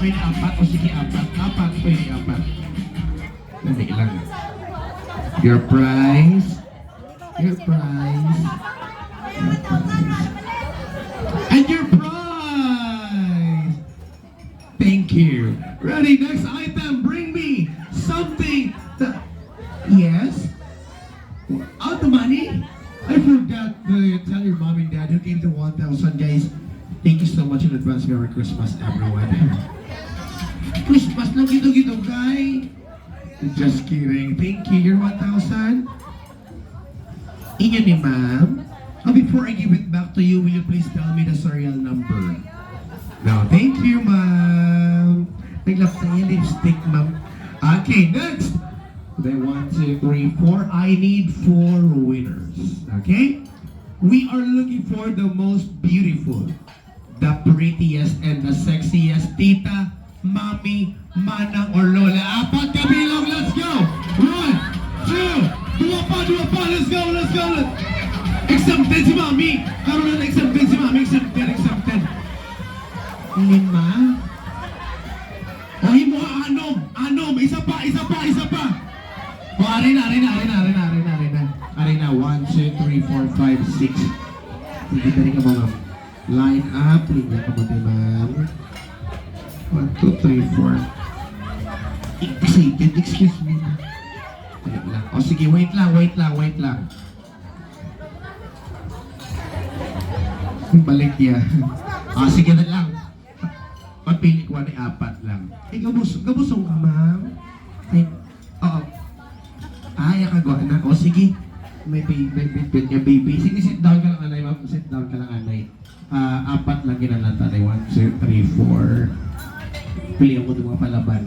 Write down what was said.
Pwede apat o sige apat. Apat, pwede apat. Dali lang. Your prize. Your prize. Your prize. And your prize! Thank you. Ready, next item. Bring me something that... Yes? Oh, the money? I forgot to tell your mom and dad who gave the 1,000, guys. Thank you so much in advance. Merry Christmas, everyone. Christmas lang gito-gito, guys. Just kidding. Thank you. Your 1,000. Inyo ni ma'am. Before I give it back to you, will you please tell me the serial number? No, thank you, ma'am. Naglap sa yung lipstick, ma'am. Okay, next. Then 1, 2, 3, 4. I need 4 winners. Okay? We are looking for the most beautiful, the prettiest, and the sexiest tita, mommy, manang, or lola. Apat kabilog, let's go! 1, 2, dua pa, let's go, let's go! Exempted si mami! Karoon na exempted si mami, exempted. Lima? Oy mo, anom, isa pa. O, arena. 1, 2, 3, 4, 5, 6. Sige, tari ka mga line up. Linya ka mo, ma'am. 1, 2, 3, 4. Excited, excuse me. Wait lang. O, sige, wait lang. Balik niya. Sige na lang. Pagpili ko ni 4 lang. Gabusong ka, ma'am. Oo. Kagawa na. O, sige. May baby. Sige, sit down ka lang, anay, ma'am. Sit down ka lang, anay. 4 lang ginalata. 1, 2, 3, 4. Pili ako ng mga palaban.